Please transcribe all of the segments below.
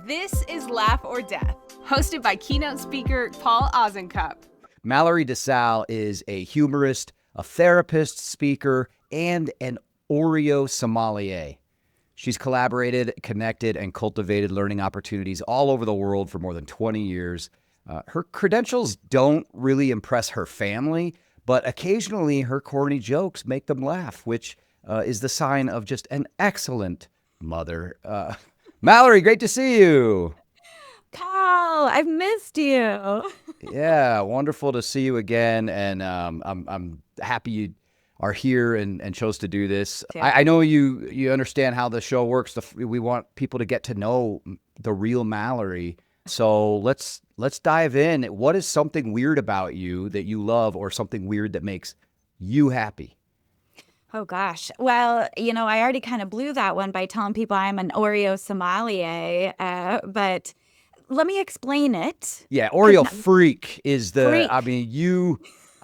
This is Laugh or Death, hosted by keynote speaker Paul Ozenkup. Mallori DeSalle is a humorist, a therapist, speaker, and an Oreo sommelier. She's collaborated, connected, and cultivated learning opportunities all over the world for more than 20 years. Her credentials don't really impress her family, but occasionally her corny jokes make them laugh, which is the sign of just an excellent mother. Mallori, great to see you. Paul, I've missed you. Yeah, wonderful to see you again, and I'm happy you are here and chose to do this. Yeah. I know you understand how the show works. We want people to get to know the real Mallori. So let's dive in. What is something weird about you that you love, or something weird that makes you happy? Oh, gosh. Well, I already kind of blew that one by telling people I'm an Oreo sommelier, but let me explain it. Yeah, Oreo freak is the, Freak. I mean,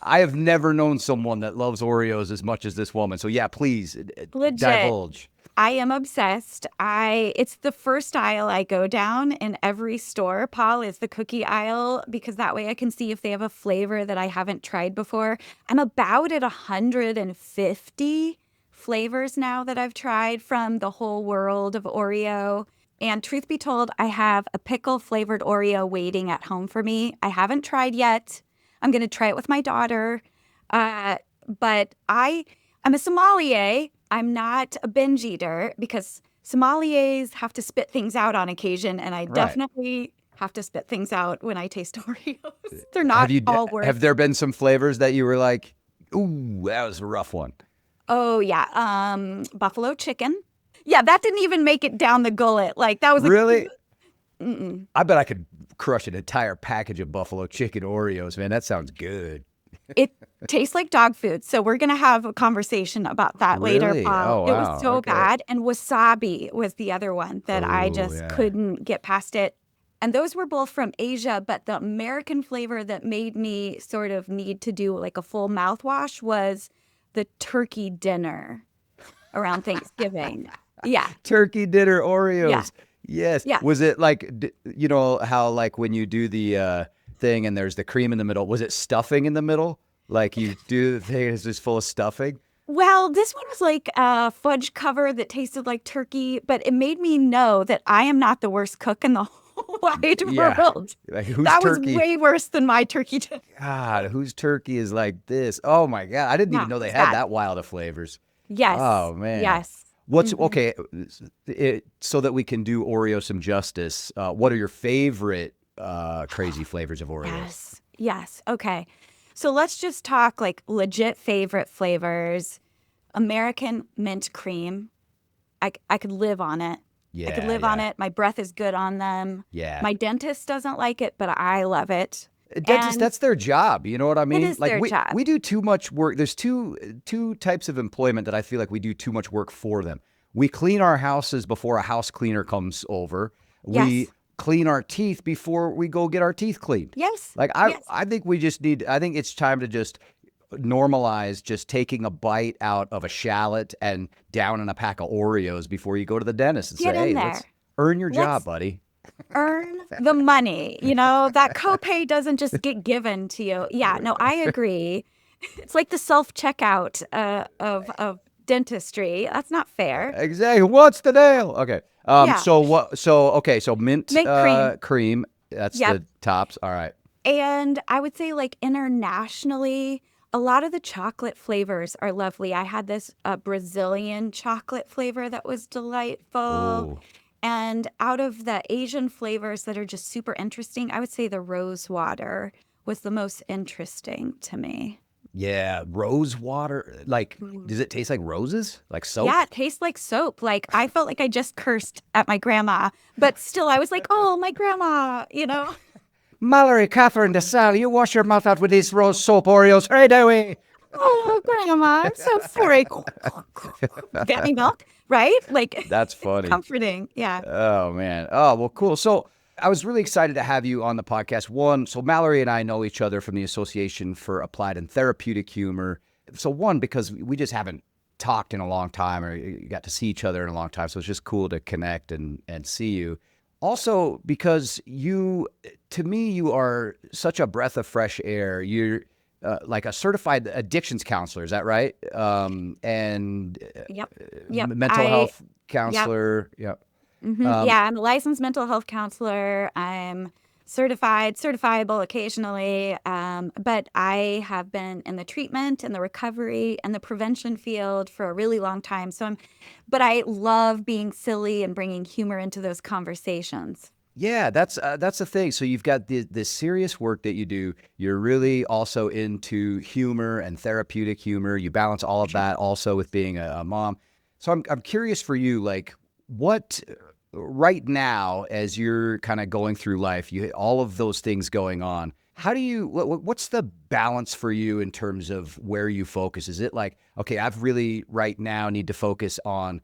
I have never known someone that loves Oreos as much as this woman. So yeah, please Legit. divulge. I am obsessed. It's the first aisle I go down in every store, Paul, is the cookie aisle, because that way I can see if they have a flavor that I haven't tried before. I'm about at 150 flavors now that I've tried from the whole world of Oreo. And truth be told, I have a pickle flavored Oreo waiting at home for me. I haven't tried yet. I'm going to try it with my daughter. But I'm a sommelier. I'm not a binge eater, because sommeliers have to spit things out on occasion, and I definitely have to spit things out when I taste Oreos. They're not all worth. Have there been some flavors that you were like, ooh, that was a rough one? Oh, yeah. Buffalo chicken. Yeah, that didn't even make it down the gullet. Like, that was Really? Mm-mm. I bet I could crush an entire package of buffalo chicken Oreos, man. That sounds good. It tastes like dog food. So we're going to have a conversation about that later, Really? Paul. Oh, It wow. was so Okay. bad. And wasabi was the other one that I just couldn't get past it. And those were both from Asia, but the American flavor that made me sort of need to do like a full mouthwash was the turkey dinner around Thanksgiving. Yeah. Turkey dinner Oreos. Yeah. Yes. Yeah. Was it like, how like when you do the thing and there's the cream in the middle, was it stuffing in the middle? Like you do the thing, it's just full of stuffing? Well, this one was like a fudge cover that tasted like turkey, but it made me know that I am not the worst cook in the whole wide world. Like, whose That turkey? was way worse than my turkey dinner. God, whose turkey is like this? Oh my God. I didn't even know they it's had bad. that wild of flavors. Yes. Oh man. Yes. What's okay? So that we can do Oreo some justice. What are your favorite crazy flavors of Oreos? Yes. Yes. Okay. So let's just talk like legit favorite flavors. American mint cream. I could live on it. Yeah, I could live on it. My breath is good on them. Yeah. My dentist doesn't like it, but I love it. Dentists, that's their job. You know what I mean? It is their job. We do too much work. There's two types of employment that I feel like we do too much work for them. We clean our houses before a house cleaner comes over. Yes. We clean our teeth before we go get our teeth cleaned. Yes. Like I think I think it's time to just normalize just taking a bite out of a shallot and down in a pack of Oreos before you go to the dentist and Get say, in hey, there. let's earn your job, buddy. Earn the money. That copay doesn't just get given to you. Yeah, no, I agree. It's like the self-checkout of dentistry. That's not fair. Exactly. What's the deal? Okay. Yeah. So mint cream. That's Yep. the tops. All right. And I would say like internationally, a lot of the chocolate flavors are lovely. I had this Brazilian chocolate flavor that was delightful. Ooh. And out of the Asian flavors that are just super interesting, I would say the rose water was the most interesting to me. Yeah, rose water. Like, does it taste like roses? Like soap? Yeah, it tastes like soap. Like, I felt like I just cursed at my grandma, but still I was like, oh, my grandma, Mallori Catherine DeSalle, you wash your mouth out with these rose soap Oreos right away. Oh, grandma, I'm so sorry. Get me milk, right? Like, That's funny. comforting. Yeah. Oh, man. Oh, well, cool. So I was really excited to have you on the podcast. So Mallori and I know each other from the Association for Applied and Therapeutic Humor. So because we just haven't talked in a long time or got to see each other in a long time. So it's just cool to connect and see you. also because to me, you are such a breath of fresh air. You're like a certified addictions counselor. Is that right? And Yep. Yep. mental health Yep. counselor. Yeah. Yeah, I'm a licensed mental health counselor. I'm certifiable occasionally, but I have been in the treatment and the recovery and the prevention field for a really long time. But I love being silly and bringing humor into those conversations. Yeah, that's the thing. So you've got this serious work that you do. You're really also into humor and therapeutic humor. You balance all of that also with being a mom. So I'm curious for you, like what right now as you're kind of going through life, you all of those things going on. How do you what's the balance for you in terms of where you focus? Is it like, okay, I've really right now need to focus on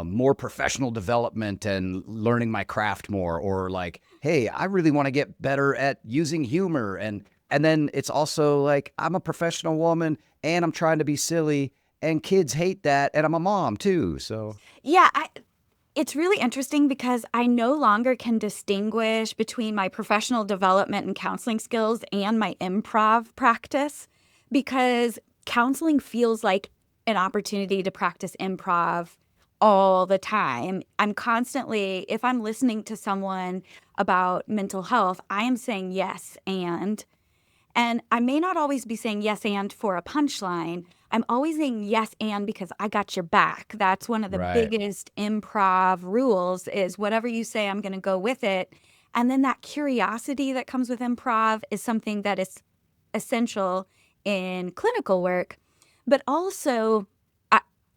more professional development and learning my craft more, or like, hey, I really want to get better at using humor, and then it's also like I'm a professional woman and I'm trying to be silly, and kids hate that, and I'm a mom too. So Yeah, it's really interesting because I no longer can distinguish between my professional development and counseling skills and my improv practice, because counseling feels like an opportunity to practice improv all the time. I'm constantly, if I'm listening to someone about mental health, I am saying yes and I may not always be saying yes and for a punchline. I'm always saying yes and because I got your back. That's one of the right. biggest improv rules is whatever you say, I'm going to go with it. And then that curiosity that comes with improv is something that is essential in clinical work. But also,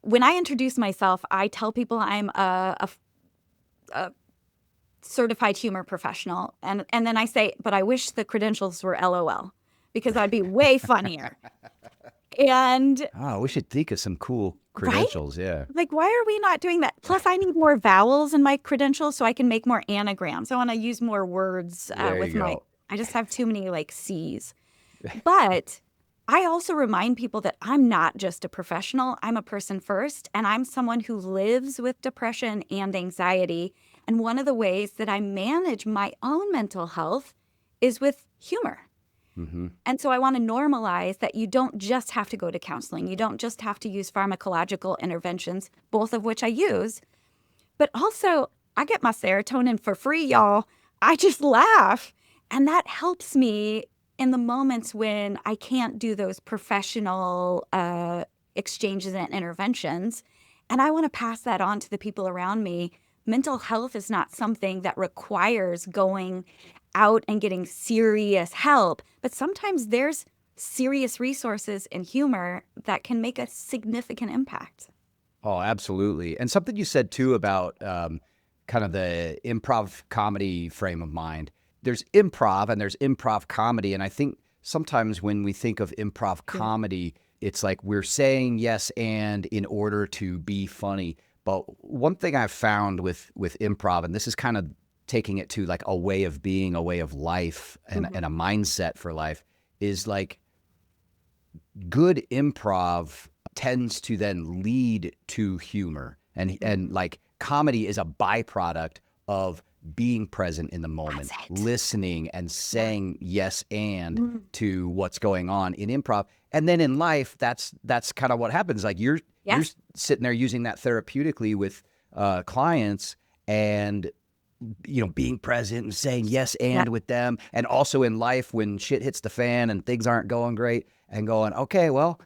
when I introduce myself, I tell people I'm a certified humor professional. And then I say, but I wish the credentials were LOL because I'd be way funnier. And Oh, we should think of some cool right? credentials. Yeah. Like, why are we not doing that? Plus, I need more vowels in my credentials so I can make more anagrams. I want to use more words There with you my, go. I just have too many like C's. But I also remind people that I'm not just a professional, I'm a person first, and I'm someone who lives with depression and anxiety. And one of the ways that I manage my own mental health is with humor. Hmm. And so I want to normalize that you don't just have to go to counseling. You don't just have to use pharmacological interventions, both of which I use. But also, I get my serotonin for free, y'all. I just laugh. And that helps me in the moments when I can't do those professional exchanges and interventions. And I want to pass that on to the people around me. Mental health is not something that requires going out and getting serious help, but sometimes there's serious resources in humor that can make a significant impact. Oh, absolutely. And something you said too about kind of the improv comedy frame of mind. There's improv and there's improv comedy. And I think sometimes when we think of improv Yeah. comedy, it's like we're saying yes and in order to be funny. But one thing I've found with improv, and this is kind of taking it to like a way of being, a way of life, and a mindset for life, is like good improv tends to then lead to humor, and like comedy is a byproduct of being present in the moment, That's it. listening and Yeah. saying yes and Mhm. to what's going on in improv. And then in life, that's kind of what happens. Like you're Yes. sitting there using that therapeutically with clients, and being present and saying yes Yeah. and with them, and also in life when shit hits the fan and things aren't going great, and going, okay, well,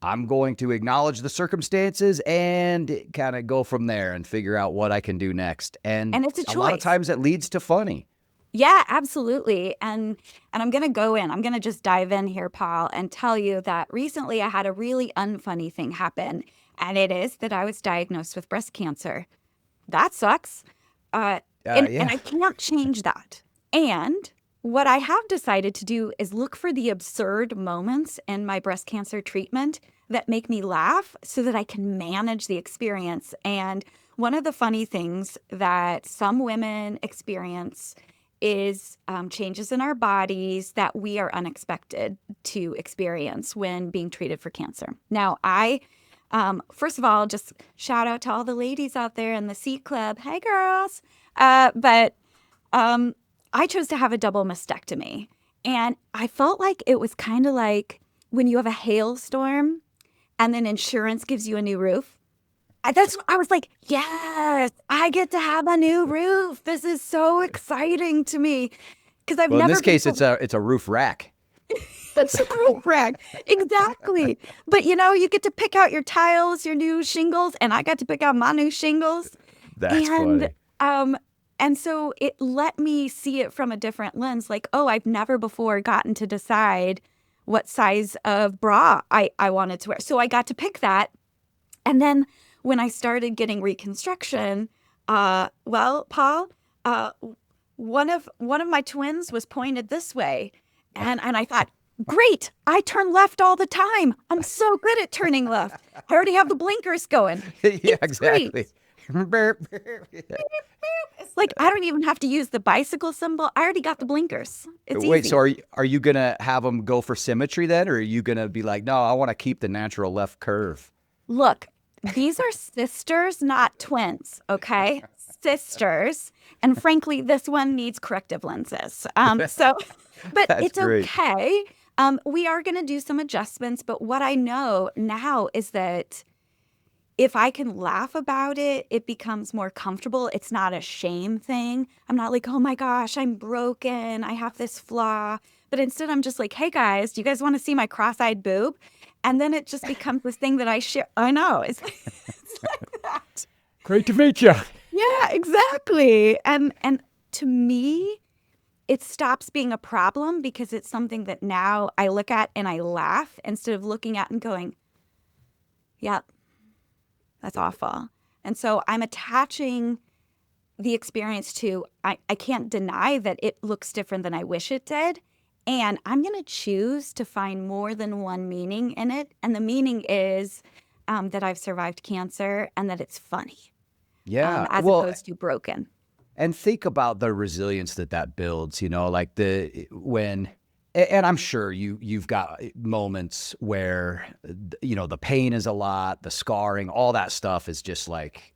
I'm going to acknowledge the circumstances and kind of go from there and figure out what I can do next. And And it's a a lot of choice. times it leads to funny. Yeah, absolutely. And I'm going to go in. I'm going to just dive in here, Paul, and tell you that recently I had a really unfunny thing happen, and it is that I was diagnosed with breast cancer. That sucks. Uh, and Yeah. I can't change that. And what I have decided to do is look for the absurd moments in my breast cancer treatment that make me laugh so that I can manage the experience. And one of the funny things that some women experience is changes in our bodies that we are unexpected to experience when being treated for cancer. Now, first of all, just shout out to all the ladies out there in the C Club. Hey, girls. But I chose to have a double mastectomy. And I felt like it was kind of like when you have a hailstorm and then insurance gives you a new roof. I was like, yes, I get to have a new roof. This is so exciting to me because I've Well, in never this case, been it's a roof rack. That's a roof rack. Exactly. But you get to pick out your tiles, your new shingles, and I got to pick out my new shingles. That's And funny. and so it let me see it from a different lens, like, oh, I've never before gotten to decide what size of bra I wanted to wear. So I got to pick that. And then when I started getting reconstruction, Paul, uh, one of my twins was pointed this way. And I thought, great, I turn left all the time. I'm so good at turning left. I already have the blinkers going. Yeah, It's great. exactly. It's like I don't even have to use the bicycle symbol. I already got the blinkers. It's Wait, easy. so are you gonna have them go for symmetry then, or are you gonna be like, no, I want to keep the natural left curve? Look, these are sisters, not twins, okay? Sisters. And frankly, this one needs corrective lenses. But That's it's great. okay. We are going to do some adjustments. But what I know now is that if I can laugh about it, it becomes more comfortable. It's not a shame thing. I'm not like, oh my gosh, I'm broken. I have this flaw. But instead, I'm just like, hey guys, do you guys want to see my cross-eyed boob? And then it just becomes this thing that I share. I know. It's like that. Great to meet you. Yeah, exactly. And to me, it stops being a problem because it's something that now I look at and I laugh instead of looking at and going, yeah, that's awful. And so I'm attaching the experience to, I can't deny that it looks different than I wish it did. And I'm going to choose to find more than one meaning in it. And the meaning is that I've survived cancer and that it's funny Yeah. as Well, opposed to broken. and think about the resilience that builds, like and I'm sure you've got moments where, the pain is a lot, the scarring, all that stuff is just like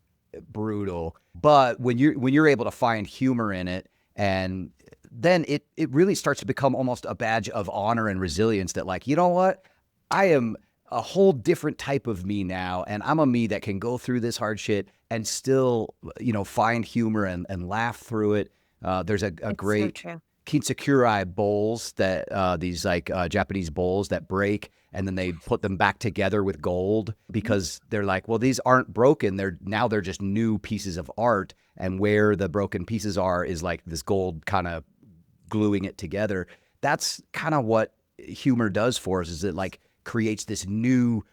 brutal. But when you're able to find humor in it, and then it really starts to become almost a badge of honor and resilience that, like, you know what? I am a whole different type of me now, and I'm a me that can go through this hard shit and still, find humor and laugh through it. There's a It's great so true. kintsukuroi bowls that these Japanese bowls that break, and then they put them back together with gold because they're like, well, these aren't broken. They're just new pieces of art, and where the broken pieces are is like this gold kind of gluing it together. That's kind of what humor does for us, is it like creates this new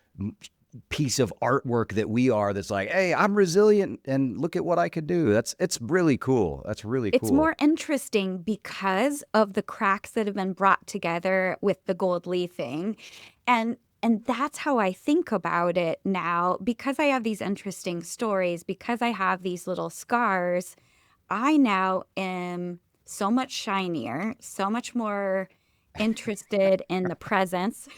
piece of artwork that we are, that's like, hey, I'm resilient and look at what I could do. It's really cool. That's really cool. It's more interesting because of the cracks that have been brought together with the gold leafing. And that's how I think about it now, because I have these interesting stories, because I have these little scars. I now am so much shinier, so much more interested in the presence.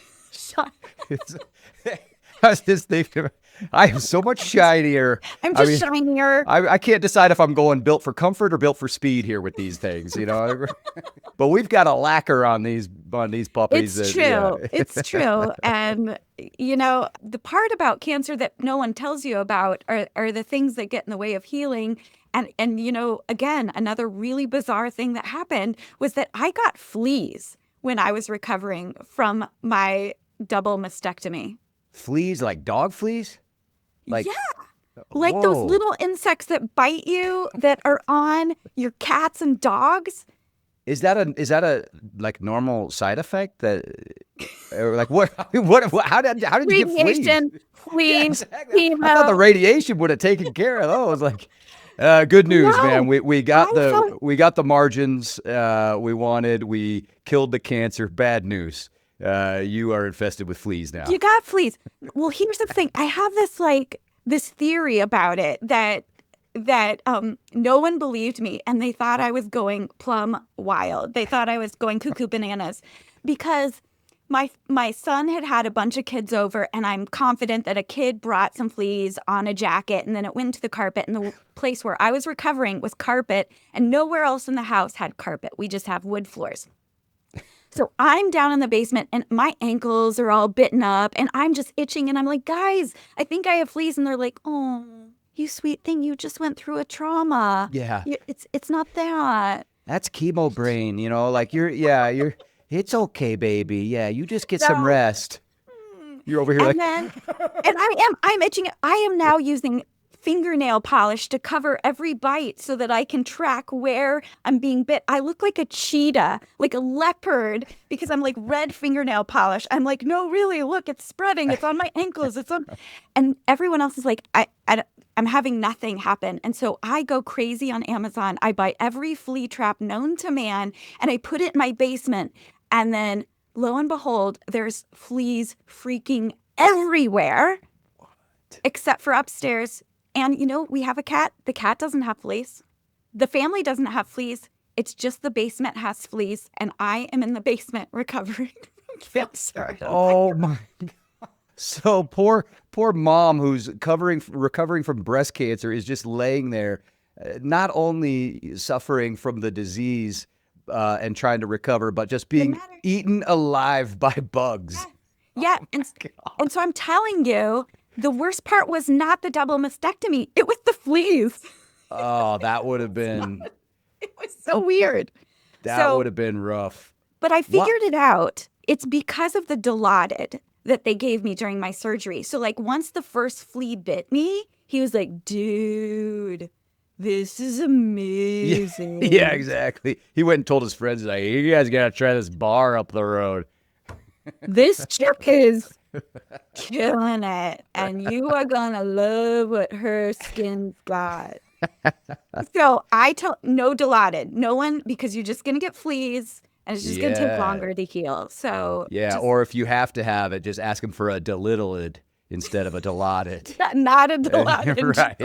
I was just thinking, I am so much shinier. I'm I just mean, shinier. I can't decide if I'm going built for comfort or built for speed here with these things, But we've got a lacquer on these puppies. It's true. It's true. And, the part about cancer that no one tells you about are the things that get in the way of healing. And again, another really bizarre thing that happened was that I got fleas when I was recovering from my double mastectomy. Fleas, like dog fleas? Like, Yeah. Like those whoa. little insects that bite you that are on your cats and dogs. Is that a like normal side effect that, or like what? How did you get fleas? Radiation, fleas, Yeah, exactly. I thought the chemo. radiation would have taken care of those. Like, good news, No, man. We got I felt we got the margins we wanted. We killed the cancer. Bad news. You are infested with fleas now. you got fleas. Well, here's the thing. I have this theory about it that no one believed me, and they thought I was going plumb wild. They thought I was going cuckoo bananas because my son had a bunch of kids over, and I'm confident that a kid brought some fleas on a jacket, and then it went to the carpet, and the place where I was recovering was carpet, and nowhere else in the house had carpet. We just have wood floors. So I'm down in the basement, and my ankles are all bitten up, and I'm just itching, and I'm like, guys, I think I have fleas. And they're like, oh, you sweet thing, you just went through a trauma. Yeah. It's not that. That's chemo brain, like you're, it's okay, baby. Yeah, you just get some No. rest. You're over here And I'm itching. I am now using fingernail polish to cover every bite so that I can track where I'm being bit. I look like a cheetah, like a leopard, because I'm like red fingernail polish. I'm like, no, really, look, it's spreading. It's on my ankles. And everyone else is like, I'm having nothing happen. And so I go crazy on Amazon. I buy every flea trap known to man, and I put it in my basement. And then lo and behold, there's fleas freaking everywhere, except for upstairs. And, we have a cat. The cat doesn't have fleas. The family doesn't have fleas. It's just the basement has fleas. And I am in the basement recovering from cancer. Oh, my God. So poor mom who's recovering from breast cancer is just laying there, not only suffering from the disease and trying to recover, but just being eaten alive by bugs. Yeah. And so I'm telling you, the worst part was not the double mastectomy. It was the fleas. Oh, that would have been... It was so weird. That would have been rough. But I figured it out. It's because of the Dilaudid that they gave me during my surgery. So, like, once the first flea bit me, he was like, dude, this is amazing. Yeah, exactly. He went and told his friends, like, you guys got to try this bar up the road. This chick is killing it, and you are going to love what her skin's got. So I told no Dilaudid, no one, because you're just going to get fleas, and it's just going to take longer to heal. So or if you have to have it, just ask him for a Dilaudid instead of a Dilaudid. Not a Dilaudid. Right.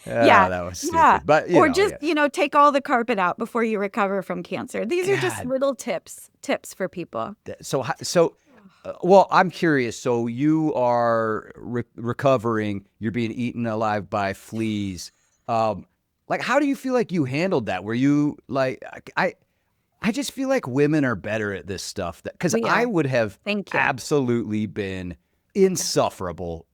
Yeah, that was stupid. Yeah. But take all the carpet out before you recover from cancer. These are just little tips for people. Well, I'm curious. So you are recovering. You're being eaten alive by fleas. Like, how do you feel like you handled that? Were you like, I just feel like women are better at this stuff. Because I would have absolutely been insufferable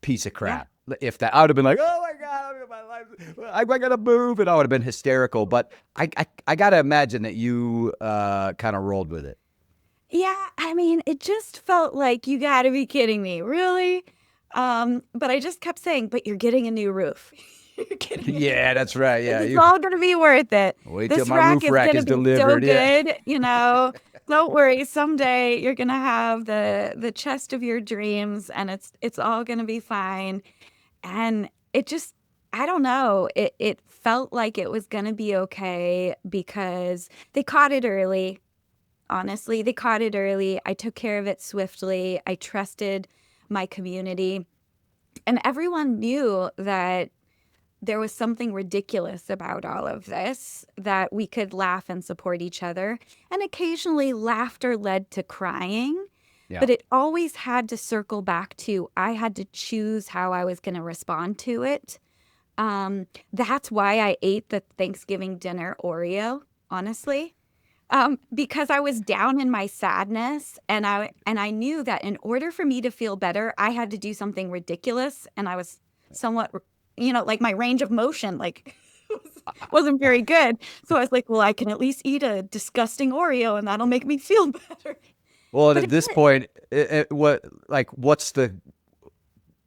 piece of crap. If that, I would have been like, oh my God, my life, I gotta move, and I would have been hysterical. But I gotta imagine that you kind of rolled with it. Yeah, I mean, it just felt like, you gotta be kidding me, really? But I just kept saying, but you're getting a new roof. You're kidding me. Yeah, that's right. Yeah, it's all gonna be worth it. Wait this till my roof rack is delivered. So good, Don't worry. Someday you're gonna have the chest of your dreams, and it's all gonna be fine. And it just, I don't know. It felt like it was gonna be okay because they caught it early. Honestly, they caught it early. I took care of it swiftly. I trusted my community, and everyone knew that there was something ridiculous about all of this, that we could laugh and support each other. And occasionally laughter led to crying, but it always had to circle back to, I had to choose how I was going to respond to it. That's why I ate the Thanksgiving dinner Oreo, honestly, because I was down in my sadness, and I knew that in order for me to feel better, I had to do something ridiculous, and I was somewhat, like my range of motion, like, wasn't very good. So I was like, well, I can at least eat a disgusting Oreo, and that'll make me feel better. Well, and at this point, what's the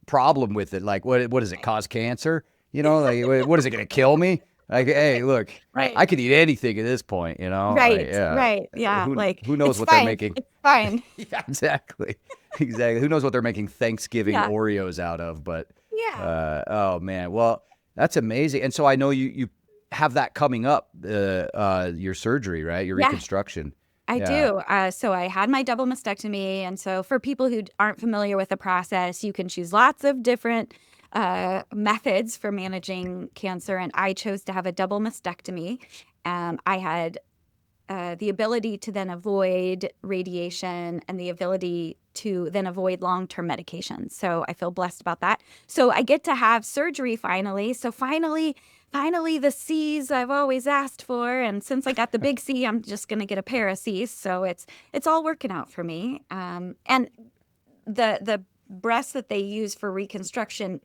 problem with it? Like, what does it cause cancer? Like, what is it going to kill me? Like, hey, look, I could eat anything at this point, Right, right, yeah. Who knows what they're making? It's fine. Yeah, exactly. Who knows what they're making Thanksgiving Oreos out of? But oh man, well, that's amazing. And so I know you have that coming up, your surgery, right? Your reconstruction. I do. So I had my double mastectomy. And so for people who aren't familiar with the process, you can choose lots of different methods for managing cancer. And I chose to have a double mastectomy. I had the ability to then avoid radiation and the ability to then avoid long-term medications. So I feel blessed about that. So I get to have surgery finally. So finally the C's I've always asked for. And since I got the big C, I'm just going to get a pair of C's. So it's all working out for me. And the breasts that they use for reconstruction,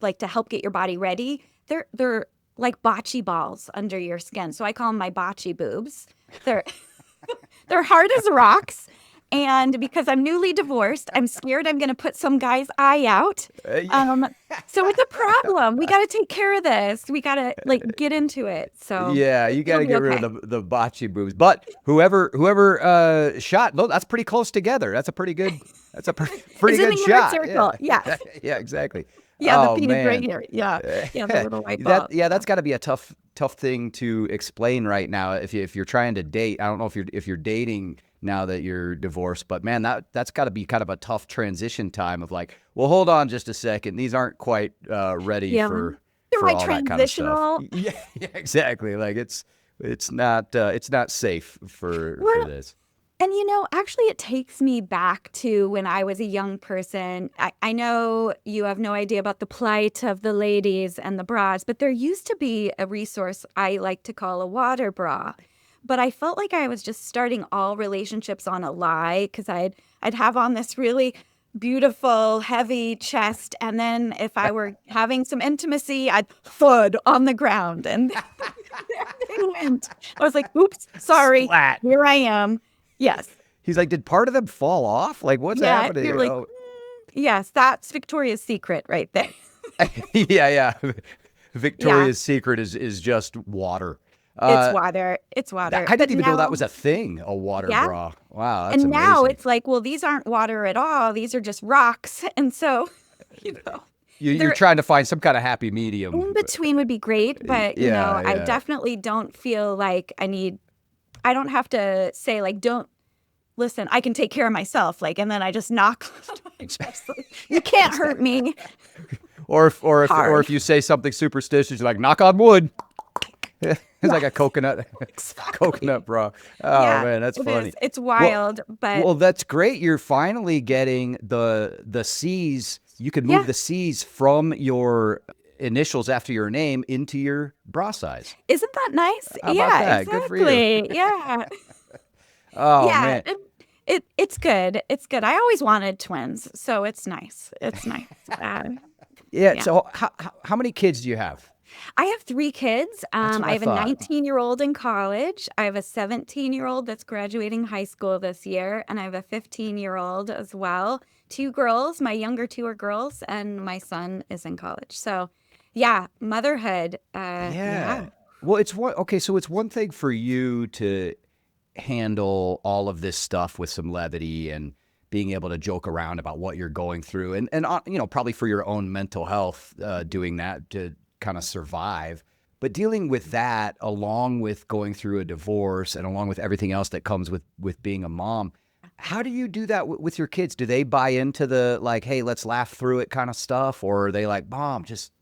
like to help get your body ready, they're like bocce balls under your skin. So I call them my bocce boobs. They're they're hard as rocks. And because I'm newly divorced, I'm scared I'm going to put some guy's eye out. So it's a problem. We got to take care of this. We got to like get into it. So yeah, you got to get rid of the bocce boobs. But whoever shot, no, that's pretty close together. That's a pretty good. That's a pretty good shot. Circle. Yeah. Yeah, exactly. Yeah, the peanut gray hair. Yeah, the little white ball. That's got to be a tough thing to explain right now. If you're trying to date, I don't know if you're dating now that you're divorced, but man, that's got to be kind of a tough transition time of like, well, hold on just a second. These aren't quite ready for all that kind of stuff. Yeah, exactly. Like it's not safe for this. And, actually it takes me back to when I was a young person. I know you have no idea about the plight of the ladies and the bras, but there used to be a resource I like to call a water bra. But I felt like I was just starting all relationships on a lie because I'd have on this really beautiful, heavy chest. And then if I were having some intimacy, I'd thud on the ground. And there they went. I was like, oops, sorry. Splat. Here I am. Yes. He's like, did part of them fall off? Like, what's happening? You're like, yes, that's Victoria's Secret right there. Yeah. Victoria's Secret is just water. It's water. I didn't even know that was a thing, a water bra. Wow, that's amazing. And now it's like, well, these aren't water at all. These are just rocks. And so, you're trying to find some kind of happy medium. In between would be great, but I definitely don't feel like I don't have to say like, don't listen, I can take care of myself. Like, and then I just knock. You can't hurt me. Or if you say something superstitious, you're like, knock on wood. It's like a coconut bra. Oh man, that's funny. It's wild, well, that's great. You're finally getting the C's. You can move the C's from your initials after your name into your bra size. Isn't that nice? How about that? Exactly. Good for you. Yeah. Man. It's good. It's good. I always wanted twins, so it's nice. It's nice. So how many kids do you have? I have 3 kids. I have a 19-year-old in college. I have a 17-year-old that's graduating high school this year, and I have a 15-year-old as well. 2 girls. My younger 2 are girls, and my son is in college. So, motherhood. Well, it's one thing for you to handle all of this stuff with some levity and being able to joke around about what you're going through, and probably for your own mental health, doing that to kind of survive. But dealing with that, along with going through a divorce and along with everything else that comes with being a mom, how do you do that with your kids? Do they buy into the like, hey, let's laugh through it kind of stuff? Or are they like, Mom, just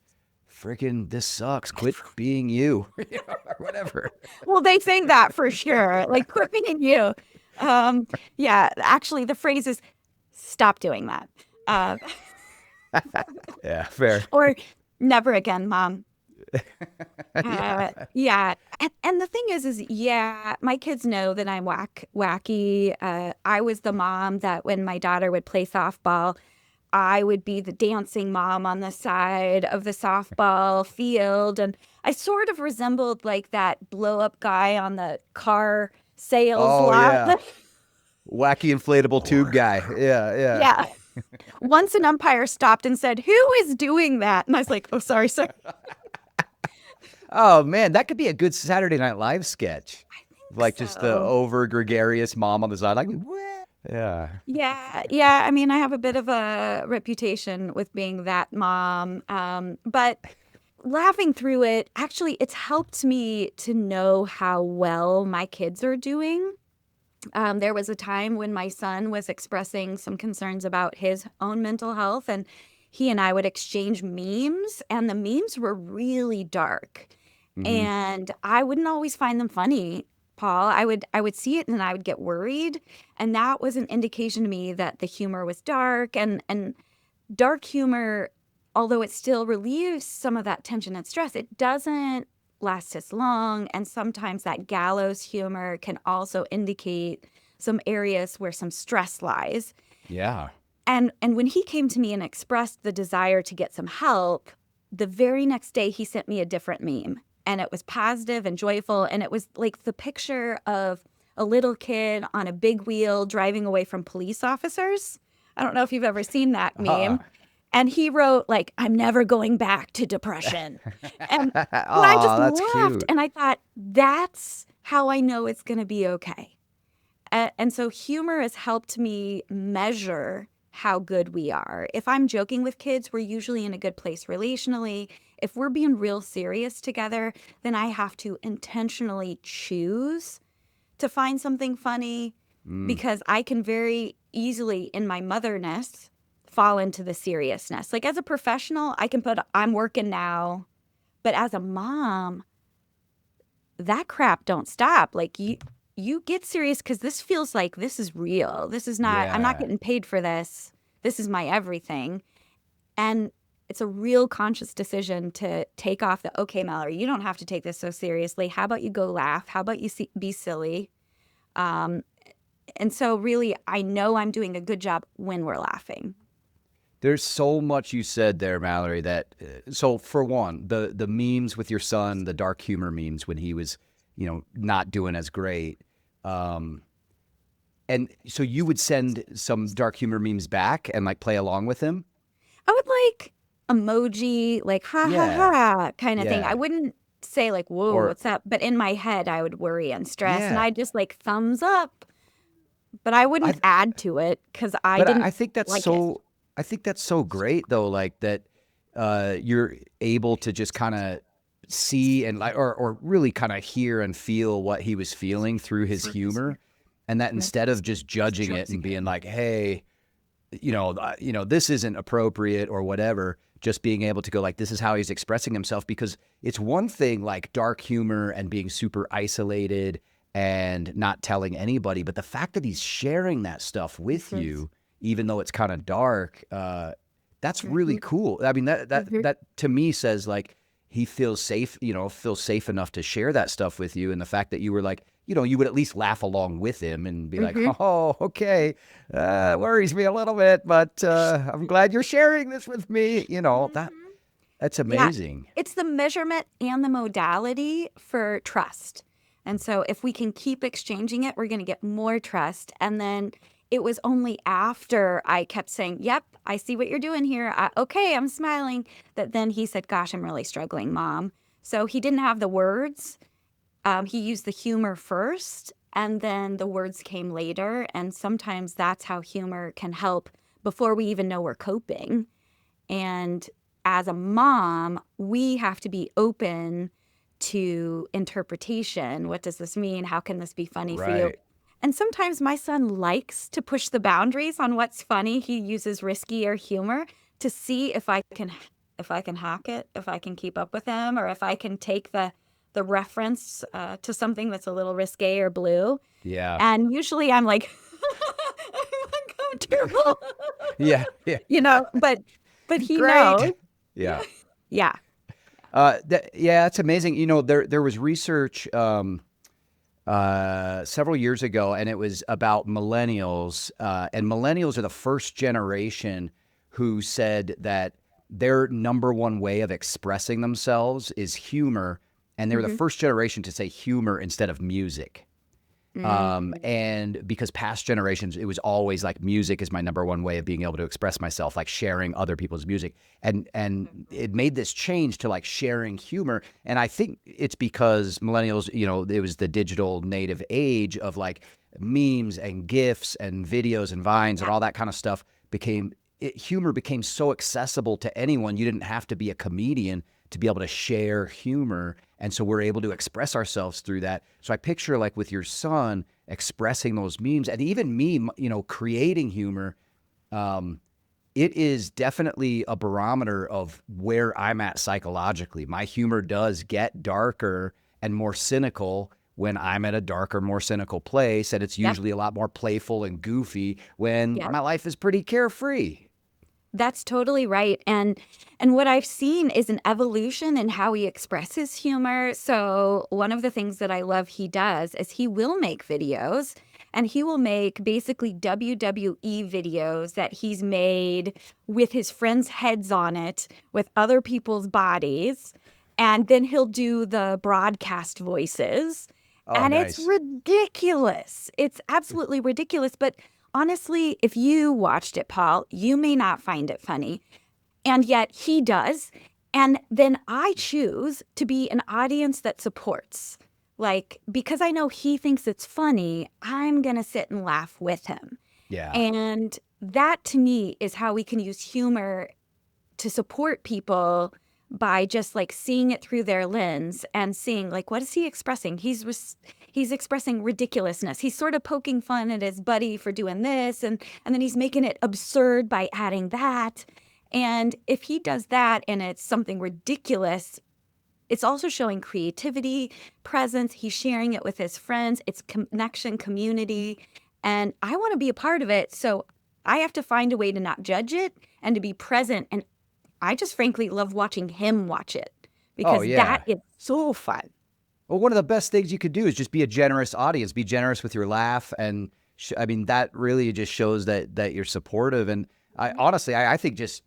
freaking this sucks. Quit being you, or whatever. Well, they think that for sure. Like, quit being you. Actually, the phrase is stop doing that. Yeah, fair. Or never again, Mom. And the thing is my kids know that I'm wacky. I was the mom that when my daughter would play softball, I would be the dancing mom on the side of the softball field. And I sort of resembled like that blow up guy on the car sales lot. Yeah. Wacky inflatable tube guy. Yeah. Once an umpire stopped and said, "Who is doing that?" And I was like, "Oh, sorry, sir." Oh man, that could be a good Saturday Night Live sketch. I think like just the over gregarious mom on the side, like, what? Yeah. I mean, I have a bit of a reputation with being that mom, but laughing through it, actually, it's helped me to know how well my kids are doing. There was a time when my son was expressing some concerns about his own mental health, and he and I would exchange memes, and the memes were really dark. Mm-hmm. And I wouldn't always find them funny, Paul. I would see it and I would get worried. And that was an indication to me that the humor was dark, and dark humor, although it still relieves some of that tension and stress, it doesn't last as long. And sometimes that gallows humor can also indicate some areas where some stress lies. Yeah. And when he came to me and expressed the desire to get some help, the very next day he sent me a different meme. And it was positive and joyful. And it was like the picture of a little kid on a big wheel driving away from police officers. I don't know if you've ever seen that meme. And he wrote, like, I'm never going back to depression. And I just that's laughed. cute. And I thought, that's how I know it's going to be okay. And so humor has helped me measure how good we are. If I'm joking with kids, we're usually in a good place relationally. If we're being real serious together, then I have to intentionally choose to find something funny, because I can very easily, in my motherness, fall into the seriousness. Like, as a professional, I can put, I'm working now. But as a mom, that crap don't stop. Like, you get serious because this feels like this is real. This is not, I'm not Yeah. getting paid for this. This is my everything. And it's a real conscious decision to take off the, okay, Mallory, you don't have to take this so seriously. How about you go laugh? How about you be silly? And so really, I know I'm doing a good job when we're laughing. There's so much you said there, Mallory, that, so for one, the memes with your son, the dark humor memes when he was, not doing as great. And so you would send some dark humor memes back and like play along with him? I would like emoji, like ha ha Yeah. ha kind of thing. I Yeah. wouldn't say like, whoa, Or, what's up? But in my head, I would worry and stress, and yeah. I'd just like thumbs up. But I wouldn't add to it because I But didn't I think that's like it. I think that's so great though, like that you're able to just kind of see and like, or really kind of hear and feel what he was feeling through his humor, and that instead of just judging it and being like, hey, this isn't appropriate or whatever, just being able to go like, this is how he's expressing himself. Because it's one thing like dark humor and being super isolated and not telling anybody, but the fact that he's sharing that stuff with you, even though it's kind of dark, that's really cool. I mean, that to me says like he feels safe, feels safe enough to share that stuff with you. And the fact that you were like, you would at least laugh along with him and be like, oh, okay, worries me a little bit, but I'm glad you're sharing this with me. That's Yeah, amazing. it's the measurement and the modality for trust. And so if we can keep exchanging it, we're going to get more trust. And then it was only after I kept saying, yep, I see what you're doing here. Okay, I'm smiling. That then he said, gosh, I'm really struggling, Mom. So he didn't have the words. He used the humor first, and then the words came later. And sometimes that's how humor can help before we even know we're coping. And as a mom, we have to be open to interpretation. What does this mean? How can this be funny for you? Right. And sometimes my son likes to push the boundaries on what's funny. He uses riskier humor to see if I can hack it, if I can keep up with him, or if I can take the reference to something that's a little risque or blue. Yeah. And usually I'm like, I'm uncomfortable. Yeah. Yeah. But he Great. knows. Yeah. Yeah. That's amazing. There was research several years ago, and it was about millennials. And millennials are the first generation who said that their number one way of expressing themselves is humor. And they were the first generation to say humor instead of music. And because past generations, it was always like music is my number one way of being able to express myself, like sharing other people's music. And it made this change to like sharing humor. And I think it's because millennials, it was the digital native age of like memes and GIFs and videos and Vines and all that kind of stuff humor became so accessible to anyone. You didn't have to be a comedian to be able to share humor. And so we're able to express ourselves through that. So I picture like with your son expressing those memes, and even me, creating humor. It is definitely a barometer of where I'm at psychologically. My humor does get darker and more cynical when I'm at a darker, more cynical place, and it's usually a lot more playful and goofy when my life is pretty carefree. That's totally right. And what I've seen is an evolution in how he expresses humor. So one of the things that I love he does is he will make videos, and he will make basically WWE videos that he's made with his friends' heads on it, with other people's bodies. And then he'll do the broadcast voices. And Nice. it's ridiculous. It's absolutely ridiculous. But honestly, if you watched it, Paul, you may not find it funny. And yet he does. And then I choose to be an audience that supports. Like, because I know he thinks it's funny, I'm going to sit and laugh with him. Yeah. And that to me is how we can use humor to support people by just like seeing it through their lens and seeing like, what is he expressing? He's expressing ridiculousness. He's sort of poking fun at his buddy for doing this, and then he's making it absurd by adding that. And if he does that and it's something ridiculous, it's also showing creativity, presence. He's sharing it with his friends. It's connection, community. And I want to be a part of it. So I have to find a way to not judge it and to be present. And I just frankly love watching him watch it because that is so fun. Well, one of the best things you could do is just be a generous audience, be generous with your laugh. And I mean, that really just shows that you're supportive. And honestly, I think just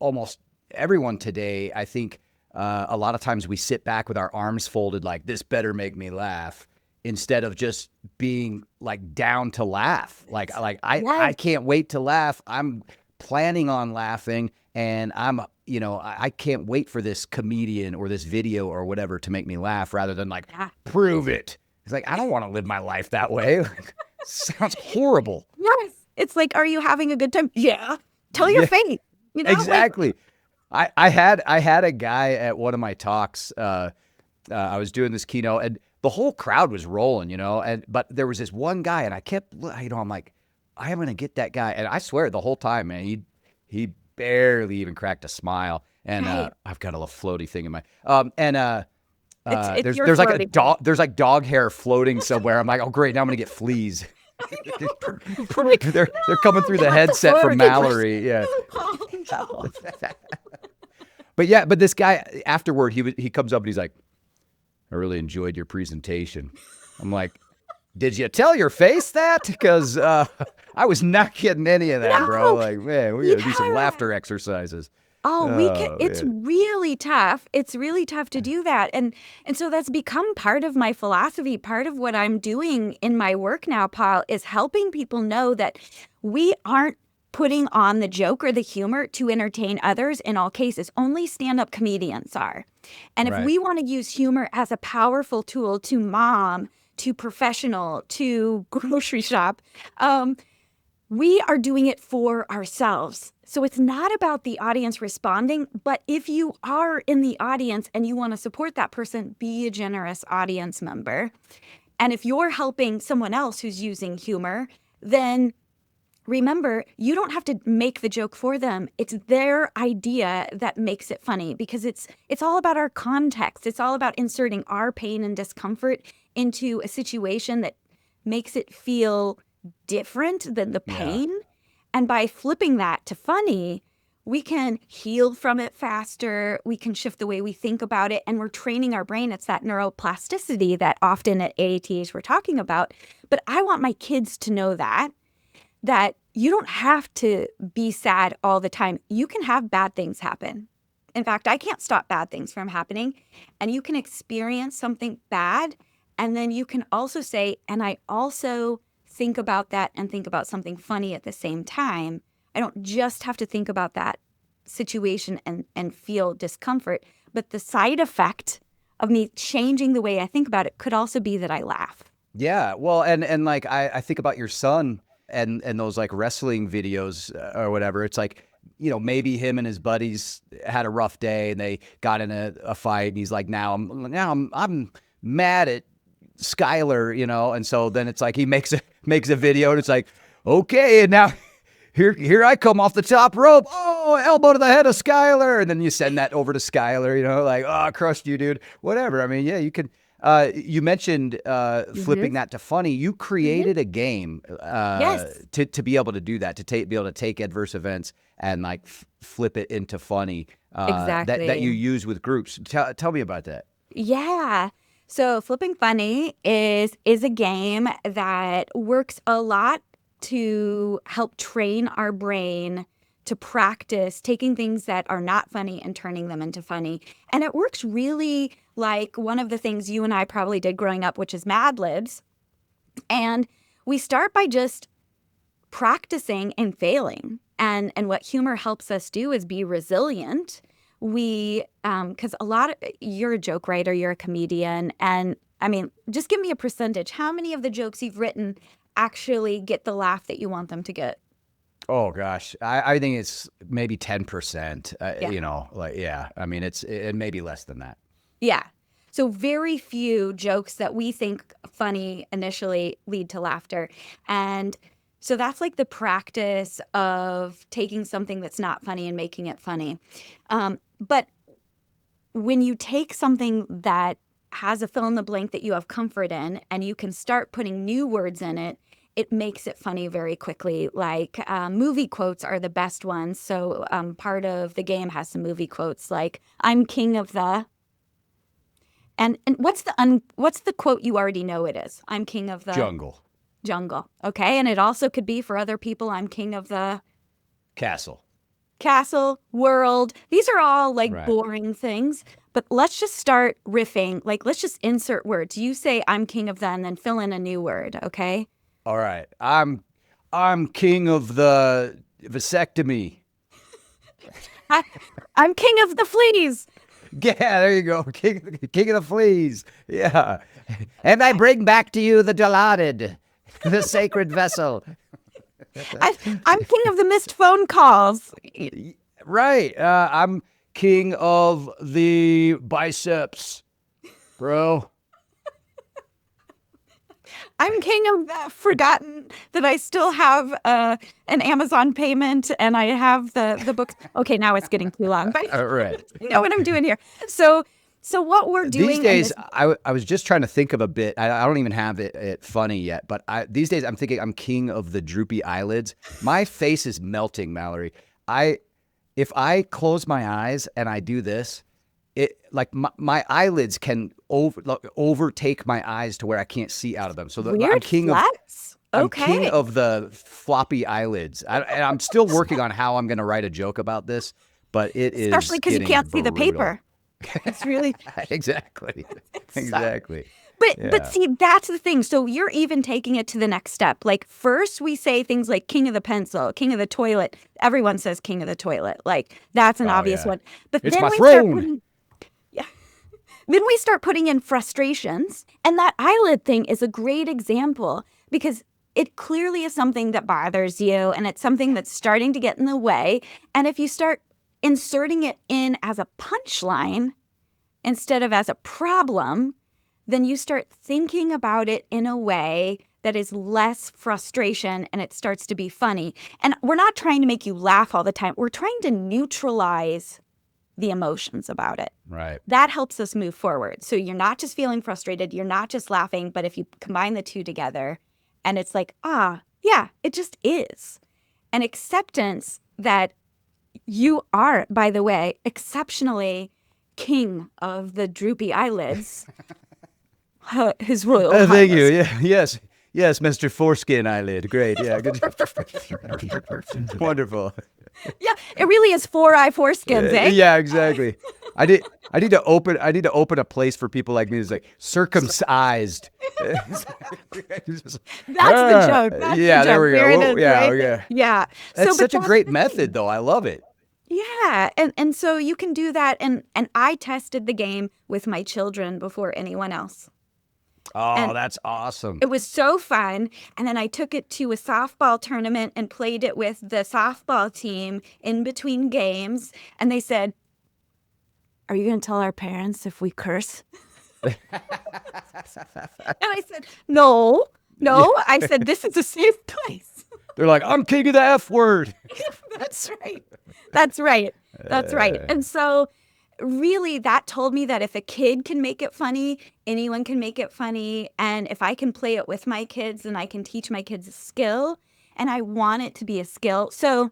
almost everyone today, I think a lot of times we sit back with our arms folded, like this better make me laugh, instead of just being like down to laugh. Like I can't wait to laugh. I'm planning on laughing, and I can't wait for this comedian or this video or whatever to make me laugh, rather than like, prove it. It's like, I don't want to live my life that way. Sounds horrible. Yes. It's like, are you having a good time? Yeah. Tell your face. You know? Exactly. I had a guy at one of my talks. I was doing this keynote, and the whole crowd was rolling, but there was this one guy, and I kept, I'm like, I am going to get that guy. And I swear the whole time, man, he barely even cracked a smile. And I've got a little floaty thing in my there's like a dog, there's like dog hair floating somewhere. I'm like, oh great, now I'm gonna get fleas. they're coming through the headset from Mallori. Yeah. But this guy afterward, he comes up and he's like, I really enjoyed your presentation. I'm like, did you tell your face that? Because I was not getting any of that, bro. Like, man, we gotta do some laughter exercises. It's really tough. It's really tough to do that. And so that's become part of my philosophy. Part of what I'm doing in my work now, Paul, is helping people know that we aren't putting on the joke or the humor to entertain others in all cases. Only stand-up comedians are. And if we want to use humor as a powerful tool to mom, to professional, to grocery shop, we are doing it for ourselves. So it's not about the audience responding, but if you are in the audience and you want to support that person, be a generous audience member. And if you're helping someone else who's using humor, then remember, you don't have to make the joke for them. It's their idea that makes it funny, because it's all about our context. It's all about inserting our pain and discomfort into a situation that makes it feel different than the pain. And by flipping that to funny, we can heal from it faster. We can shift the way we think about it. And we're training our brain. It's that neuroplasticity that often at AATH we're talking about. But I want my kids to know that you don't have to be sad all the time. You can have bad things happen. In fact, I can't stop bad things from happening. And you can experience something bad. And then you can also say, and I also think about that and think about something funny at the same time. I don't just have to think about that situation and feel discomfort, but the side effect of me changing the way I think about it could also be that I laugh. Yeah. Well, and like, I think about your son and those like wrestling videos or whatever. It's like, maybe him and his buddies had a rough day and they got in a fight, and he's like, now I'm mad at Skylar, and so then it's like he makes a video, and it's like, okay, and now here I come off the top rope, elbow to the head of Skylar, and then you send that over to Skylar, like, oh, I crushed you, dude, whatever. I mean, yeah, you can. You mentioned flipping that to funny. You created a game Yes. to be able to do that, be able to take adverse events and like flip it into funny that you Exactly. use with groups. Tell me about that. Yeah. So Flipping Funny is a game that works a lot to help train our brain to practice taking things that are not funny and turning them into funny. And it works really like one of the things you and I probably did growing up, which is Mad Libs. And we start by just practicing and failing. And what humor helps us do is be resilient. We because you're a joke writer, you're a comedian, and I mean, just give me a percentage. How many of the jokes you've written actually get the laugh that you want them to get? Oh gosh, I think it's maybe 10%. Yeah. You know, like I mean, it may be less than that. Yeah. So very few jokes that we think funny initially lead to laughter. And so that's like the practice of taking something that's not funny and making it funny. But when you take something that has a fill in the blank that you have comfort in and you can start putting new words in it, it makes it funny very quickly. Like movie quotes are the best ones. So part of the game has some movie quotes like, I'm king of the... And what's the quote you already know it is? I'm king of the... Jungle. Okay. And it also could be for other people, I'm king of the... Castle. World. These are all like Right. boring things. But let's just start riffing. Like, let's just insert words. You say, I'm king of the, and then fill in a new word. Okay. All right. I'm king of the vasectomy. I'm king of the fleas. Yeah, there you go. King of the fleas. Yeah. And I bring back to you the dilaudid, the sacred vessel. I'm king of the missed phone calls. Right. I'm king of the biceps, bro. I'm king of forgotten that I still have an Amazon payment and I have the books. Okay, now it's getting too long, but Right. you know what I'm doing here. So what we're doing These days, I was just trying to think of a bit. I don't even have it funny yet, but these days I'm thinking I'm king of the droopy eyelids. My face is melting, Mallory. If I close my eyes and I do this, it like my eyelids can overtake my eyes to where I can't see out of them. So weird I'm king flex. I'm king of the floppy eyelids. And I'm still working on how I'm going to write a joke about this, but it is Especially because you getting can't see the brutal. paper. It's really Exactly. But see, that's the thing. So you're even taking it to the next step. Like first we say things like king of the pencil, king of the toilet. Everyone says king of the toilet. Like that's an obvious one. But It's then my we throne. then we start putting in frustrations. And that eyelid thing is a great example because it clearly is something that bothers you and it's something that's starting to get in the way. And if you start inserting it in as a punchline instead of as a problem, then you start thinking about it in a way that is less frustration and it starts to be funny. And we're not trying to make you laugh all the time. We're trying to neutralize the emotions about it. Right. That helps us move forward. So you're not just feeling frustrated, you're not just laughing, but if you combine the two together and it's like, yeah, it just is. An acceptance that you are, by the way, exceptionally king of the droopy eyelids. His Royal Highness. Thank you. Yeah. Yes, Mr. Foreskin Eyelid. Great. Yeah. Good. Wonderful. Yeah, it really is 4-eye foreskins, eh? Yeah, exactly. I need to open a place for people like me who's like circumcised. That's the joke. That's yeah, the there joke. we go. There it Whoa, is, yeah, right? yeah. Yeah. That's but such a great method, though. I love it. Yeah, and so you can do that, and I tested the game with my children before anyone else. Oh, And that's awesome. it was so fun, and then I took it to a softball tournament and played it with the softball team in between games, and they said, "Are you going to tell our parents if we curse?" And I said, "No." I said, "This is a safe place." They're like, I'm king of the F word. That's right. And so really, that told me that if a kid can make it funny, anyone can make it funny. And if I can play it with my kids, then I can teach my kids a skill. And I want it to be a skill. So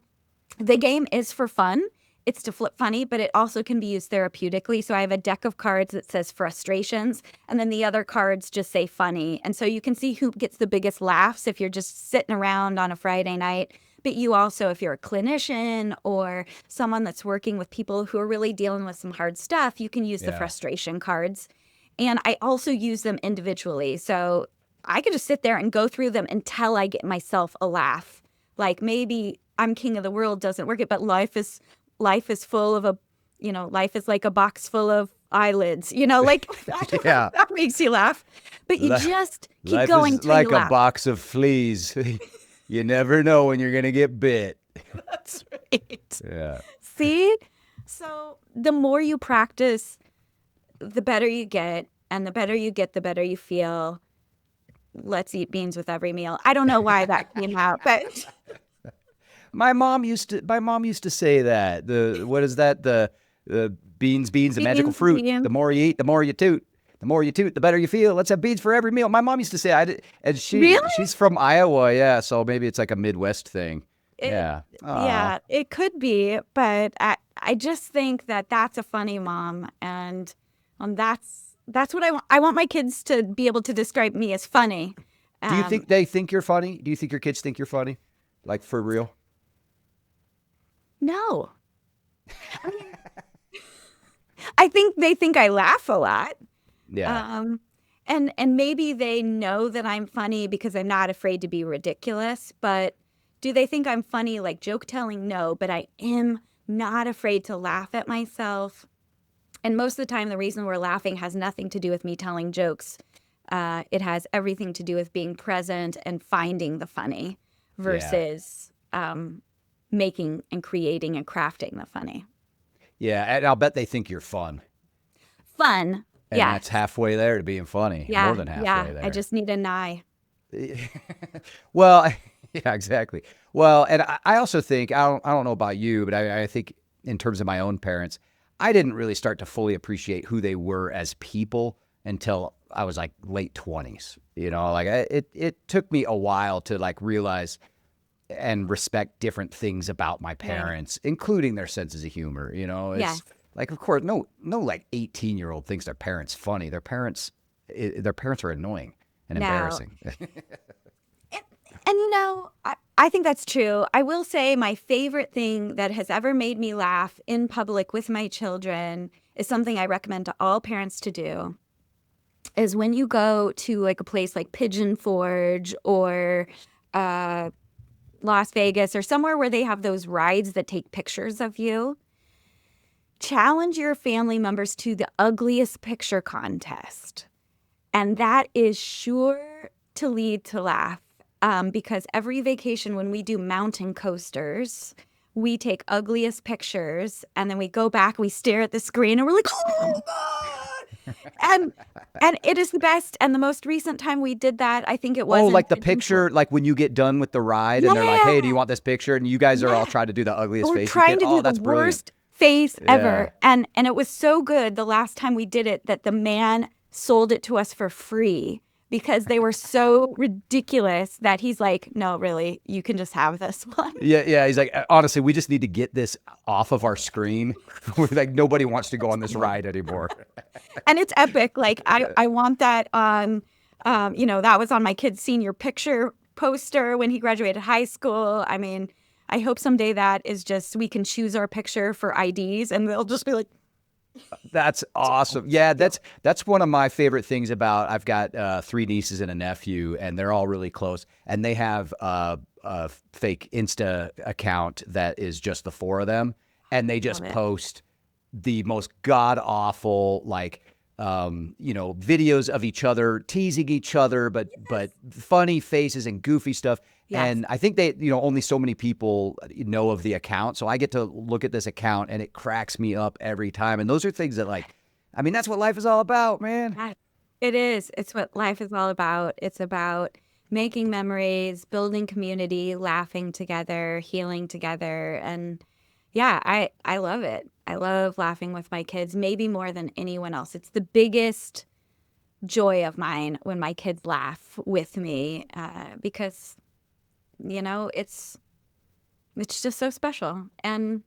the game is for fun. It's to flip funny, but it also can be used therapeutically. So I have a deck of cards that says frustrations, and then the other cards just say funny. And so you can see who gets the biggest laughs if you're just sitting around on a Friday night. But you also, if you're a clinician or someone that's working with people who are really dealing with some hard stuff, you can use the frustration cards. And I also use them individually. So I could just sit there and go through them until I get myself a laugh. Like maybe I'm king of the world doesn't work it, but life is full of life is like a box full of eyelids, like that makes you laugh. But you just keep life going is till like you a laugh. box of fleas. You never know when you're going to get bit. That's right. Yeah. See? So the more you practice, the better you get. And the better you get, the better you feel. Let's eat beans with every meal. I don't know why that came out, but My mom used to say that. What is that? The beans, the magical fruit. Beans. The more you eat, the more you toot. The more you toot, the better you feel. Let's have beans for every meal. My mom used to say, and Really? she's from Iowa, yeah. So maybe it's like a Midwest thing. Yeah, Aw. it could be, but I just think that that's a funny mom, and that's what I want. I want my kids to be able to describe me as funny. Do you think they think you're funny? Do you think your kids think you're funny? Like for real? No. I think they think I laugh a lot. Yeah. And maybe they know that I'm funny because I'm not afraid to be ridiculous, but do they think I'm funny like joke telling? No, but I am not afraid to laugh at myself. And most of the time, the reason we're laughing has nothing to do with me telling jokes. It has everything to do with being present and finding the funny versus making and creating and crafting the funny. Yeah, and I'll bet they think you're fun. Fun. And that's halfway there to being funny. Yeah. More than halfway there. I just need an eye. Well, yeah, exactly. Well, and I also think, I don't know about you, but I think in terms of my own parents, I didn't really start to fully appreciate who they were as people until I was like late 20s. Like it took me a while to like realize and respect different things about my parents, including their senses of humor. It's like, of course, no like 18-year-old thinks their parents funny. Their parents are annoying and embarrassing. And I think that's true. I will say my favorite thing that has ever made me laugh in public with my children is something I recommend to all parents to do. Is when you go to like a place like Pigeon Forge or Las Vegas or somewhere where they have those rides that take pictures of you, challenge your family members to the ugliest picture contest. And that is sure to lead to laugh. Because every vacation when we do mountain coasters, we take ugliest pictures and then we go back, we stare at the screen and we're like, oh my God. And it is the best. And the most recent time we did that, I think it was. Oh, like the picture, like when you get done with the ride and they're like, hey, do you want this picture? And you guys are all trying to do the ugliest face. We're trying to do that's the brilliant. worst face ever. And it was so good the last time we did it that the man sold it to us for free. Because they were so ridiculous that he's like, no, really, you can just have this one. Yeah. He's like, honestly, we just need to get this off of our screen. We're like, nobody wants to go on this ride anymore. And it's epic. Like, I want that on, that was on my kid's senior picture poster when he graduated high school. I mean, I hope someday that is just, we can choose our picture for IDs and they'll just be like, that's awesome. Yeah, that's one of my favorite things about, I've got 3 nieces and a nephew, and they're all really close. And they have a fake Insta account that is just the 4 of them. And they just post the most god-awful, like, videos of each other, teasing each other, but funny faces and goofy stuff. Yes. And I think they, only so many people know of the account. So I get to look at this account and it cracks me up every time. And those are things that that's what life is all about, man. It is. It's what life is all about. It's about making memories, building community, laughing together, healing together. And Yeah, I love it. I love laughing with my kids, maybe more than anyone else. It's the biggest joy of mine when my kids laugh with me, because, it's just so special. And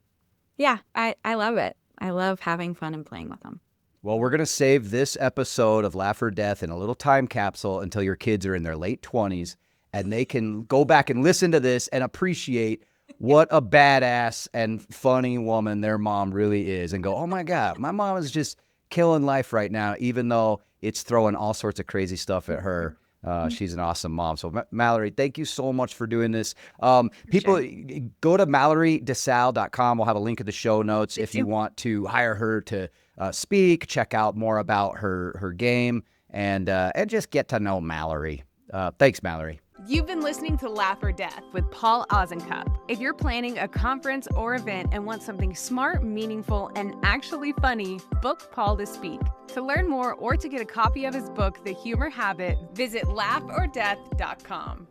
yeah, I love it. I love having fun and playing with them. Well, we're going to save this episode of Laugh or Death in a little time capsule until your kids are in their late 20s and they can go back and listen to this and appreciate what a badass and funny woman their mom really is and go, oh my God, my mom is just killing life right now, even though it's throwing all sorts of crazy stuff at her. She's an awesome mom. So Mallori, thank you so much for doing this. People, go to MalloriDeSalle.com. We'll have a link in the show notes if you want to hire her to speak, check out more about her game, and just get to know Mallori. Thanks, Mallori. You've been listening to Laugh or Death with Paul Ozencup. If you're planning a conference or event and want something smart, meaningful, and actually funny, book Paul to speak. To learn more or to get a copy of his book, The Humor Habit, visit laughordeath.com.